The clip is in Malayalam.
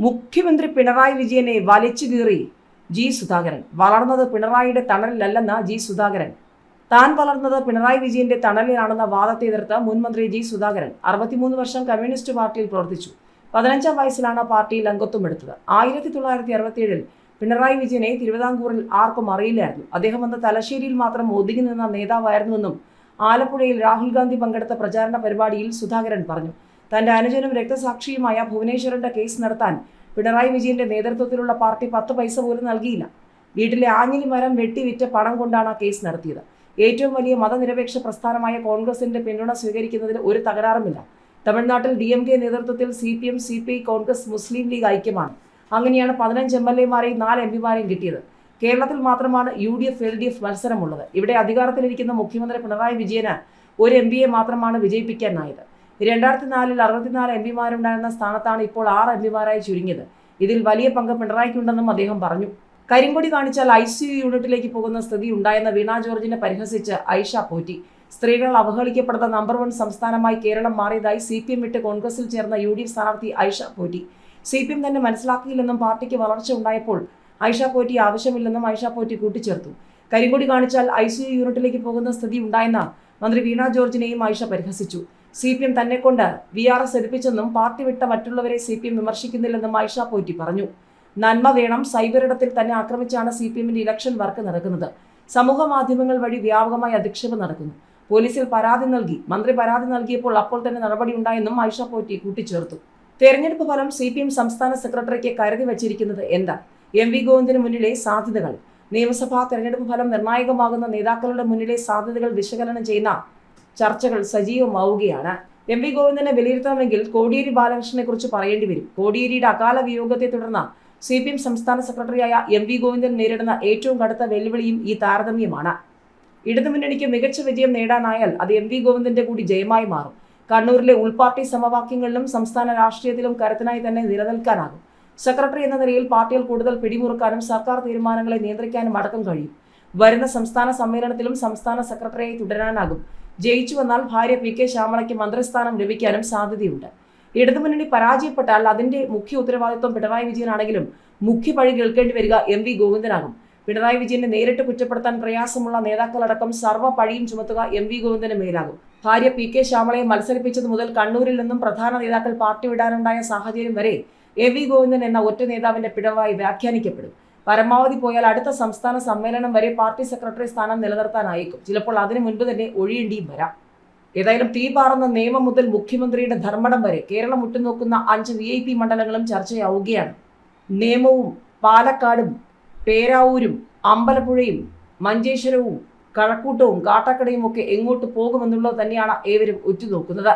മുഖ്യമന്ത്രി പിണറായി വിജയനെ വലിച്ചു കീറി ജി സുധാകരൻ. വളർന്നത് പിണറായിയുടെ തണലിലല്ലെന്ന ജി സുധാകരൻ. താൻ വളർന്നത് പിണറായി വിജയന്റെ തണലിലാണെന്ന വാദത്തെ എതിർത്ത് മുൻമന്ത്രി ജി സുധാകരൻ 63 വർഷം കമ്മ്യൂണിസ്റ്റ് പാർട്ടിയിൽ പ്രവർത്തിച്ചു. 15-ാം വയസ്സിലാണ് പാർട്ടിയിൽ അംഗത്വം എടുത്തത്. 1967 പിണറായി വിജയനെ തിരുവിതാംകൂറിൽ ആർക്കും അറിയില്ലായിരുന്നു. അദ്ദേഹം അന്ന് തലശ്ശേരിയിൽ മാത്രം ഒതുങ്ങി നിന്ന നേതാവായിരുന്നുവെന്നും ആലപ്പുഴയിൽ രാഹുൽ ഗാന്ധി പങ്കെടുത്ത പ്രചാരണ പരിപാടിയിൽ സുധാകരൻ പറഞ്ഞു. തന്റെ അനുജനും രക്തസാക്ഷിയുമായ ഭുവനേശ്വരന്റെ കേസ് നടത്താൻ പിണറായി വിജയന്റെ നേതൃത്വത്തിലുള്ള പാർട്ടി 10 പൈസ പോലും നൽകിയില്ല. വീട്ടിലെ ആഞ്ഞിലി മരം വെട്ടിവിറ്റ പണം കൊണ്ടാണ് കേസ് നടത്തിയത്. ഏറ്റവും വലിയ മതനിരപേക്ഷ പ്രസ്ഥാനമായ കോൺഗ്രസിന്റെ പിന്തുണ സ്വീകരിക്കുന്നതിൽ ഒരു തകരാറുമില്ല. തമിഴ്നാട്ടിൽ DMK നേതൃത്വത്തിൽ CPM, CPI, കോൺഗ്രസ്, മുസ്ലിം ലീഗ് ഐക്യമാണ്. അങ്ങനെയാണ് 15 MLA-മാരെയും 4 MP-മാരെയും കിട്ടിയത്. കേരളത്തിൽ മാത്രമാണ് UDF, LDF മത്സരമുള്ളത്. ഇവിടെ അധികാരത്തിലിരിക്കുന്ന മുഖ്യമന്ത്രി പിണറായി വിജയന് ഒരു MP-യെ മാത്രമാണ് വിജയിപ്പിക്കാനായത്. 2004-ൽ 64 MP-മാരുണ്ടായിരുന്ന സ്ഥാനത്താണ് ഇപ്പോൾ 6 MP-മാരായി ചുരുങ്ങിയത്. ഇതിൽ വലിയ പങ്ക് പിണറായിക്കുണ്ടെന്നും അദ്ദേഹം പറഞ്ഞു. കരിങ്കൊടി കാണിച്ചാൽ ICU യൂണിറ്റിലേക്ക് പോകുന്ന സ്ഥിതി ഉണ്ടായെന്ന വീണ ജോർജിനെ പരിഹസിച്ച് ഐഷ പോറ്റി. സ്ത്രീകൾ അവഹേളിക്കപ്പെടുന്ന നമ്പർ 1 സംസ്ഥാനമായി കേരളം മാറിയതായി CPM വിട്ട് കോൺഗ്രസിൽ ചേർന്ന UDF സ്ഥാനാർത്ഥി ഐഷ പോറ്റി. CPM തന്നെ മനസ്സിലാക്കിയില്ലെന്നും പാർട്ടിക്ക് വളർച്ച ഉണ്ടായപ്പോൾ ഐഷ പോറ്റി ആവശ്യമില്ലെന്നും ഐഷ പോറ്റി കൂട്ടിച്ചേർത്തു. കരിങ്കൊടി കാണിച്ചാൽ ICU യൂണിറ്റിലേക്ക് പോകുന്ന സ്ഥിതി ഉണ്ടായെന്ന മന്ത്രി വീണ ജോർജിനെയും ഐഷ പരിഹസിച്ചു. CPM തന്നെക്കൊണ്ട് VRS എടുപ്പിച്ചെന്നും പാർട്ടി വിട്ട മറ്റുള്ളവരെ CPM വിമർശിക്കുന്നില്ലെന്നും ഐഷ പോറ്റി പറഞ്ഞു. നന്മ വേണം. സൈബറിടത്തിൽ തന്നെ ആക്രമിച്ചാണ് CPM-ന്റെ ഇലക്ഷൻ വർക്ക് നടക്കുന്നത്. സമൂഹ മാധ്യമങ്ങൾ വഴി വ്യാപകമായി അധിക്ഷേപം നടക്കുന്നു. പോലീസിൽ പരാതി നൽകി. മന്ത്രി പരാതി നൽകിയപ്പോൾ അപ്പോൾ തന്നെ നടപടി ഉണ്ടായെന്നും ഐഷ പോറ്റി കൂട്ടിച്ചേർത്തു. തെരഞ്ഞെടുപ്പ് ഫലം CPM സംസ്ഥാന സെക്രട്ടറിക്ക് കരുതി വച്ചിരിക്കുന്നത് എന്താ? MV ഗോവിന്ദന് മുന്നിലെ സാധ്യതകൾ. നിയമസഭാ തെരഞ്ഞെടുപ്പ് ഫലം നിർണായകമാകുന്ന നേതാക്കളുടെ മുന്നിലെ സാധ്യതകൾ വിശകലനം ചെയ്യുന്ന ചർച്ചകൾ സജീവമാവുകയാണ്. MV ഗോവിന്ദനെ വിലയിരുത്തണമെങ്കിൽ കോടിയേരി ബാലകൃഷ്ണനെ കുറിച്ച് പറയേണ്ടി വരും. കോടിയേരിയുടെ അകാല വിയോഗത്തെ തുടർന്ന് CPM സംസ്ഥാന സെക്രട്ടറിയായ MV ഗോവിന്ദൻ നേരിടുന്ന ഏറ്റവും കടുത്ത വെല്ലുവിളിയും ഈ താരതമ്യമാണ്. ഇടതുമുന്നണിക്ക് മികച്ച വിജയം നേടാനായാൽ അത് MV ഗോവിന്ദന്റെ കൂടി ജയമായി മാറും. കണ്ണൂരിലെ ഉൾപാർട്ടി സമവാക്യങ്ങളിലും സംസ്ഥാന രാഷ്ട്രീയത്തിലും കരുത്തനായി തന്നെ നിലനിൽക്കാനാകും. സെക്രട്ടറി എന്ന നിലയിൽ പാർട്ടികൾ കൂടുതൽ പിടിമുറുക്കാനും സർക്കാർ തീരുമാനങ്ങളെ നിയന്ത്രിക്കാനും അടക്കം കഴിയും. വരുന്ന സംസ്ഥാന സമ്മേളനത്തിലും സംസ്ഥാന സെക്രട്ടറിയായി തുടരാനാകും. ജയിച്ചു വന്നാൽ ഭാര്യ PK ശ്യാമളയ്ക്ക് മന്ത്രിസ്ഥാനം ലഭിക്കാനും സാധ്യതയുണ്ട്. ഇടതുമുന്നണി പരാജയപ്പെട്ടാൽ അതിന്റെ മുഖ്യ ഉത്തരവാദിത്വം പിണറായി വിജയനാണെങ്കിലും മുഖ്യ പഴി കേൾക്കേണ്ടി വരിക MV ഗോവിന്ദനാകും. പിണറായി വിജയനെ നേരിട്ട് കുറ്റപ്പെടുത്താൻ പ്രയാസമുള്ള നേതാക്കളടക്കം സർവ്വ പഴിയും ചുമത്തുക MV ഗോവിന്ദന് മേലാകും. ഭാര്യ PK ശ്യാമളയെ മത്സരിപ്പിച്ചത് മുതൽ കണ്ണൂരിൽ നിന്നും പ്രധാന നേതാക്കൾ പാർട്ടി വിടാനുണ്ടായ സാഹചര്യം വരെ MV ഗോവിന്ദൻ എന്ന ഒറ്റ നേതാവിന്റെ പിഴവായി വ്യാഖ്യാനിക്കപ്പെടും. പരമാവധി പോയാൽ അടുത്ത സംസ്ഥാന സമ്മേളനം വരെ പാർട്ടി സെക്രട്ടറി സ്ഥാനം നിലനിർത്താനായേക്കും. ചിലപ്പോൾ അതിനു മുൻപ് തന്നെ ഒഴിയേണ്ടിയും വരാം. ഏതായാലും തീ പാറുന്ന നിയമം മുതൽ മുഖ്യമന്ത്രിയുടെ ധർമ്മടം വരെ കേരളം ഉറ്റുനോക്കുന്ന 5 VIP മണ്ഡലങ്ങളും ചർച്ചയാവുകയാണ്. നിയമവും പാലക്കാടും പേരാവൂരും അമ്പലപ്പുഴയും മഞ്ചേശ്വരവും കഴക്കൂട്ടവും കാട്ടാക്കടയും ഒക്കെ എങ്ങോട്ട് പോകുമെന്നുള്ളത് തന്നെയാണ് ഏവരും ഉറ്റുനോക്കുന്നത്.